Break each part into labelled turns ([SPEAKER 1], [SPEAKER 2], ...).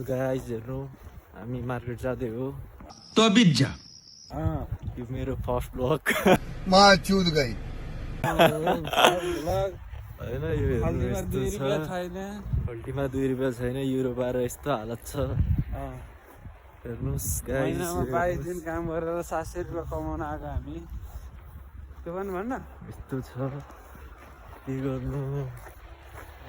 [SPEAKER 1] guys हेर्नु हामी market जाँदै हो
[SPEAKER 2] तो अभी जा
[SPEAKER 1] यो मेरो फर्स्ट ब्लग
[SPEAKER 3] माँ चूत गई
[SPEAKER 1] होइन यो हेर्नु यस्तो छ अल्टीमा 2 रुपियाँ छैन युरो 12 यस्तो हालत छ हेर्नुहोस् गाइज
[SPEAKER 4] 22 दिन काम गरेर 700 रुपियाँ कमाउन आएको हामी त्यो पनि भन्न
[SPEAKER 1] यस्तो छ के गर्नु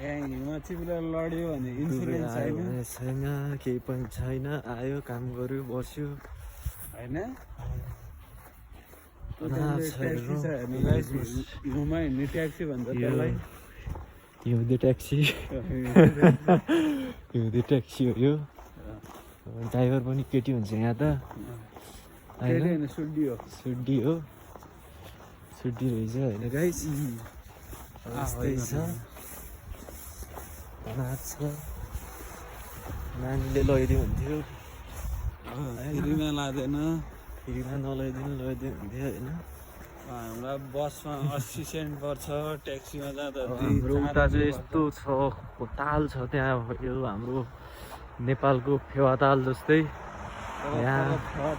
[SPEAKER 4] यहाँ हिमाचीबाट लड्यो भने इन्सुरेन्स
[SPEAKER 1] छैन केही पनि छैन आयो काम गर्यो बस्यो
[SPEAKER 4] होइन हिउँमा हिँड्ने ट्याक्सी भन्छ त्यसलाई
[SPEAKER 1] हिउँदे ट्याक्सी हिउँदे ट्याक्सी हो यो ड्राइभर पनि केटी हुन्छ यहाँ त
[SPEAKER 4] होइन सुड्डी हो
[SPEAKER 1] सुड्डी हो सुड्डी रहेछ होइन गाइस यस्तै छ नाच छ नानीले लैदियो हुन्थ्यो
[SPEAKER 4] फ्रीमा लाँदैन
[SPEAKER 1] फ्रीमा नलैदिनु लैदियो हुन्थ्यो होइन
[SPEAKER 4] हामीलाई बसमा 80 सेन्ट पर्छ ट्याक्सीमा जाँदा
[SPEAKER 1] हाम्रो उता चाहिँ यस्तो छ ताल छ त्यहाँ यो हाम्रो नेपालको फेवाताल जस्तै यहाँ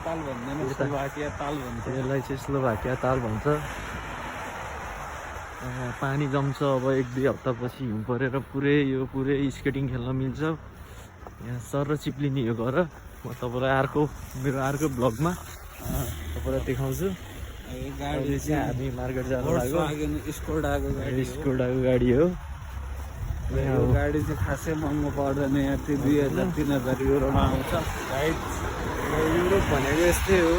[SPEAKER 4] ताल भन्दैन स्लोभाकिया ताल भन्छ
[SPEAKER 1] यसलाई चाहिँ स्लोभाकिया ताल भन्छ पानी जम्छ अब 1-2 हप्तापछि हिउँ परेर पुरै स्केटिङ खेल्न मिल्छ यहाँ सर र चिप्लिने यो घर म तपाईँलाई मेरो अर्को ब्लगमा तपाईँलाई देखाउँछु गाडी चाहिँ हामी मार्केट जानु लाग्यो
[SPEAKER 4] स्कोडाको
[SPEAKER 1] गाडी हो
[SPEAKER 4] यो गाडी चाहिँ खासै महँगो पर्दैन यहाँ त्यो 2000-3000 युरोमा आउँछ
[SPEAKER 1] युरोप भनेको यस्तै हो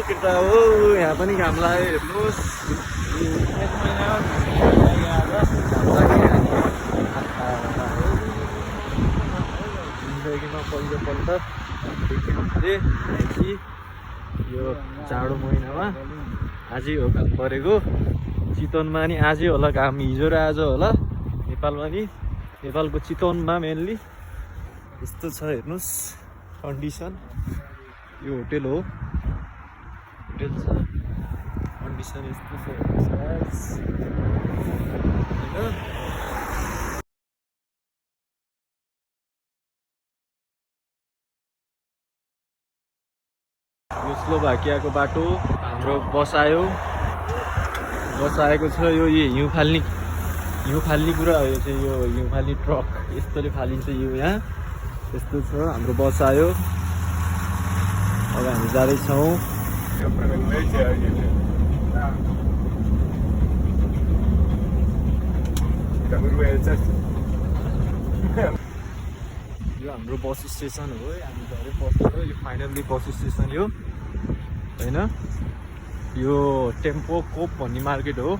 [SPEAKER 1] केटा हो यहाँ पनि घाम लाग्यो हेर्नुहोस् जिन्दगीमा पहिलोपल्ट यो जाडो महिनामा आजै हो घाम परेको चितवनमा नि आजै होला घाम हिजो र आज होला नेपालमा नि नेपालको चितवनमा मेनली यस्तो छ हेर्नुहोस् कन्डिसन यो होटेल हो होटेल छ कन्डिसन यस्तो छ हेर्नुहोस् होइन यो स्लोभाकियाको बाटो हाम्रो बस आएको छ यो हिउँ फाल्ने कुरा हो यो चाहिँ यो हिउँ फाल्ने ट्रक यस्तोले फालिन्छ हिउँ यहाँ यस्तो छ हाम्रो बस आयो अब हामी जाँदैछौँ यो हाम्रो बस स्टेसन हो हामी घरै बसेको यो फाइनल्ली बस स्टेसन यो होइन यो टेम्पो कोप भन्ने मार्केट हो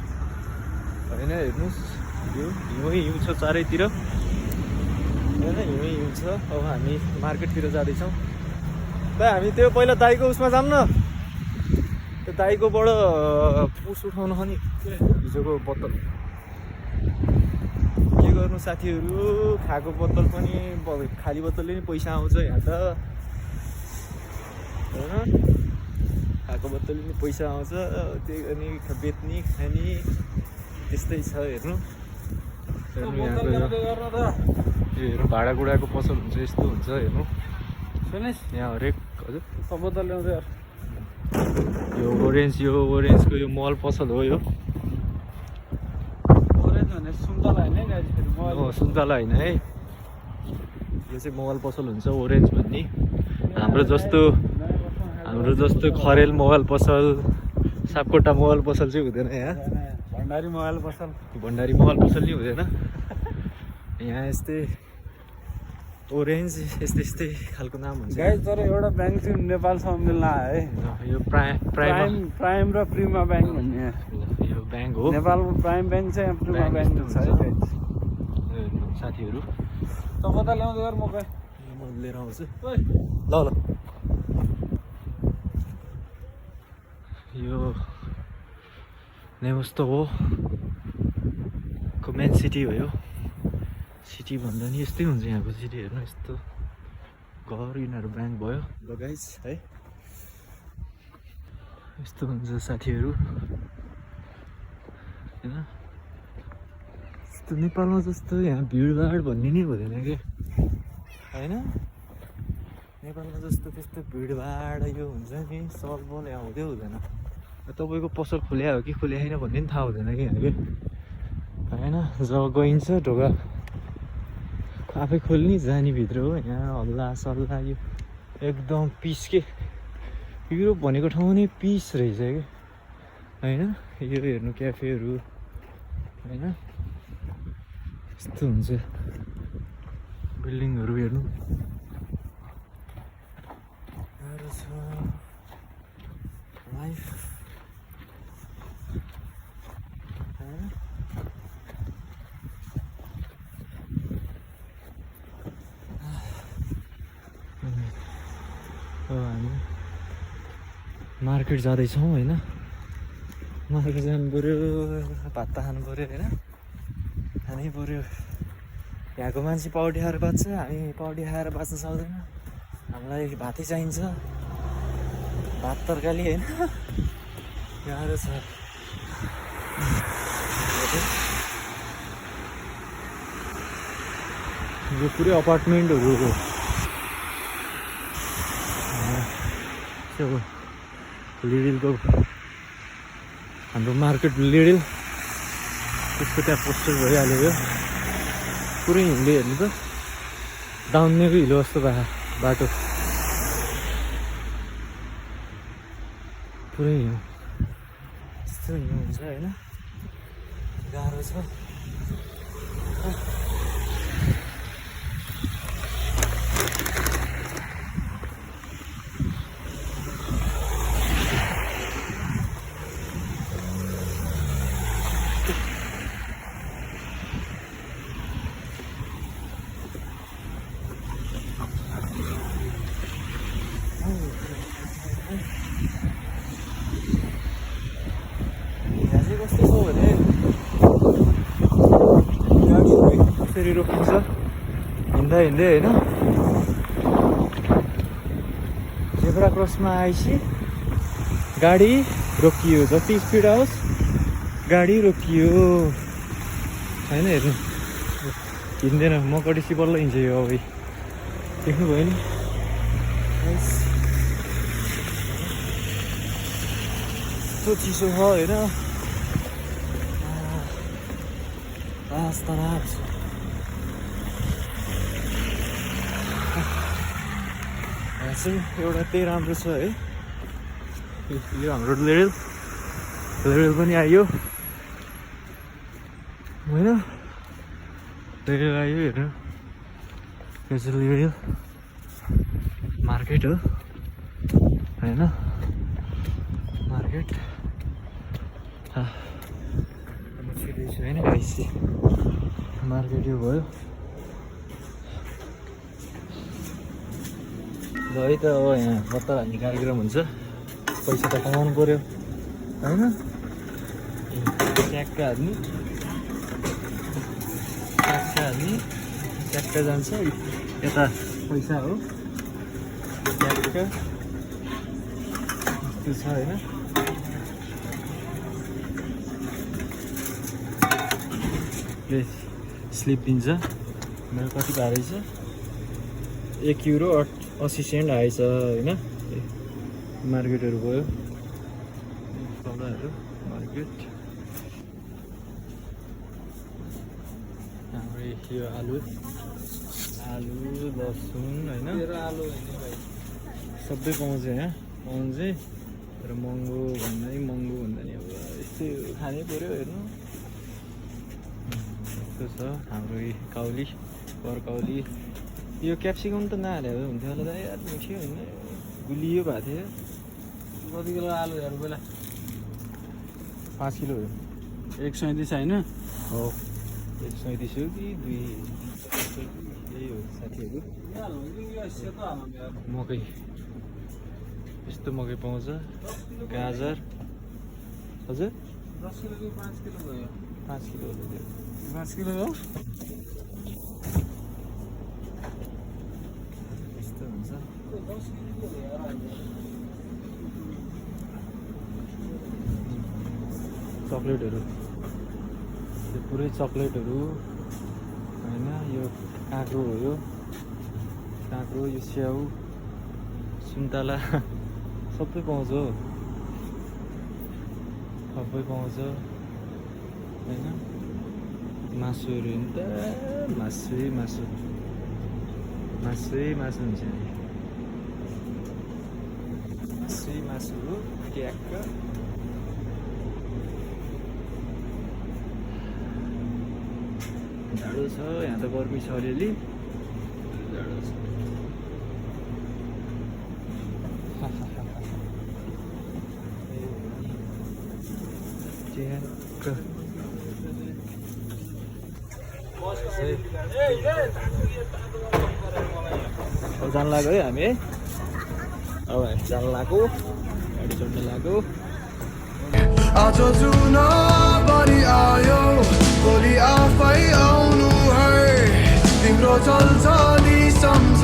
[SPEAKER 1] होइन हेर्नुहोस् यो हिउँ छ चारैतिर होइन हिउँ छ अब हामी मार्केटतिर जाँदैछौँ दाइ हामी त्यो पहिला दाइको उसमा जाऊँ न त्यो दाइकोबाट पुस उठाउनु नि हिजोको बोतल के गर्नु साथीहरू खाएको बोतल पनि खाली बोतलले नि पैसा आउँछ यहाँ त होइन खाएको बोतलले नि पैसा आउँछ त्यही अनि बेच्ने खाने त्यस्तै छ हेर्नु हेर्नु भाँडाकुँडाको पसल हुन्छ यस्तो हुन्छ हेर्नु यहाँ हरेक हजुर
[SPEAKER 4] बोतल ल्याउँदै
[SPEAKER 1] यो ओरेन्जको यो मल पसल हो यो
[SPEAKER 4] ओरेन्ज भने सुन्तला होइन
[SPEAKER 1] सुन्तला होइन है यो चाहिँ मोबाइल पसल हुन्छ ओरेन्ज भन्ने हाम्रो जस्तो खरेल मोबाइल पसल सापकोटा मोबाइल पसल चाहिँ हुँदैन यहाँ
[SPEAKER 4] भण्डारी मोबाइल
[SPEAKER 1] पसल नि हुँदैन यहाँ यस्तै ओरेन्ज यस्तै खालको नाम हुन्छ
[SPEAKER 4] गाइस तर एउटा ब्याङ्क चाहिँ नेपालसँग मिल्न आयो है
[SPEAKER 1] यो
[SPEAKER 4] प्राइम र प्रिमा ब्याङ्क भन्ने
[SPEAKER 1] यो ब्याङ्क हो
[SPEAKER 4] नेपालको प्राइम ब्याङ्क चाहिँ प्रिमा ब्याङ्क छ है
[SPEAKER 1] साथीहरू
[SPEAKER 4] त कता ल्याउँदै गर म
[SPEAKER 1] लिएर आउँछु ल यो नेमस्तो हो मेन सिटी हो यो सिटी भन्दा नि यस्तै हुन्छ यहाँको सिटी हेर्नु यस्तो घर यिनीहरू ब्याङ्क भयो गाइस है यस्तो हुन्छ साथीहरू होइन यस्तो नेपालमा जस्तो यहाँ भिडभाड भन्ने नै हुँदैन कि होइन नेपालमा जस्तो त्यस्तो भिडभाड यो हुन्छ नि सलबल यहाँ हुँदै हुँदैन तपाईँको पसल खुल्या हो कि खुल्या छैन भन्ने पनि थाहा हुँदैन कि यहाँ कि होइन जब गइन्छ ढोका आफै खोल्ने जाने भित्र हो यहाँ हल्ला सल्ला यो एकदम पिस के युरोप भनेको ठाउँ नै पिस रहेछ कि होइन यो हेर्नु क्याफेहरू होइन यस्तो हुन्छ बिल्डिङहरू हेर्नु गाह्रो छ लाइफ हामी मार्केट जाँदैछौँ होइन मार्केट जानु पऱ्यो भात त खानु पऱ्यो होइन खानै पऱ्यो यहाँको मान्छे पौडी खाएर बाँच्छ हामी पौडी खाएर बाँच्न सक्दैन हामीलाई भातै चाहिन्छ भात तरकारी होइन गाह्रो छ यो पुरै अपार्टमेन्टहरू हो लिडिलको हाम्रो मार्केट लिडिल त्यसको त्यहाँ पोस्टर भइहाल्यो यो पुरै हिँड्दै हेर्नु त दाउनेको हिलो जस्तो बाटो पुरै हिउँ यस्तो हिउँ हुन्छ होइन गाह्रो छ कस्तो छ भने गाडीहरू कसरी रोकिन्छ हिँड्दा हिँड्दै होइन जेब्रा क्रसमा आएपछि गाडी रोकियो जति स्पिड आओस् गाडी रोकियो होइन हेर्नु हिँड्दैन म कडेसी बल्ल हिँड्छ यो अब देख्नुभयो नि यस्तो चिसो छ होइन तनाव छ यहाँ चाहिँ एउटा त्यही राम्रो छ है यो हाम्रो लिडिल पनि आयो होइन लिडिल आयो हेर्नु यो चाहिँ लिडिल मार्केट हो होइन मार्केट छिर्दैछु होइन गाइसी मार्केट यो भयो ल है त अब यहाँ बत्तर हान्ने कार्यक्रम हुन्छ पैसा त कमाउनु पऱ्यो होइन ट्याक्क हाल्ने ट्याक्क जान्छ यता पैसा हो ट्याक्क यस्तो छ होइन स्लिप दिन्छ मेरो कति भारै छ 1 युरो 80 सेन्ट आएछ होइन मार्केटहरू भयो सौदाहरू मार्केट हाम्रो यो आलु लसुन होइन सबै पाउँछ यहाँ पाउँछ तर महँगो भन्दा नि अब यस्तै खानै पऱ्यो हेर्नु यस्तो छ हाम्रो काउली बरकाउली यो क्याप्सिकम त नहालेको हुन्थ्यो होला त यार मिठो होइन गुलियो भएको थियो
[SPEAKER 4] कति किलो आलु हेर्नु पहिला
[SPEAKER 1] 5 किलो हो
[SPEAKER 4] 137 होइन
[SPEAKER 1] हो 137 हो कि 2 यही हो साथीहरू मकै यस्तो मकै पाउँछ गाजर हजुर
[SPEAKER 4] 10 किलो कि 5 किलो भयो
[SPEAKER 1] 5 किलो हो
[SPEAKER 4] 5 किलो हो
[SPEAKER 1] यस्तो हुन्छ चक्लेटहरू यो पुरै चक्लेटहरू होइन यो काँक्रो हो यो काँक्रो यो स्याउ सुन्तला सबै पाउँछ हो सबै पाउँछ होइन मासुहरू नि त मासुै मासु हुन्छ मासुै मासु हो ट्याक्क जाडो छ यहाँ त गर्मी छ अलिअलि जाडो छ ट्याक्क अब जान लाग्यो है हामी है अब हामी जान लाग्यो गाडी चढ्न लाग्यो
[SPEAKER 3] आज जुन बढी आयो भोलि आफै आउनु है तिम्रो चल्छ नि सम्झ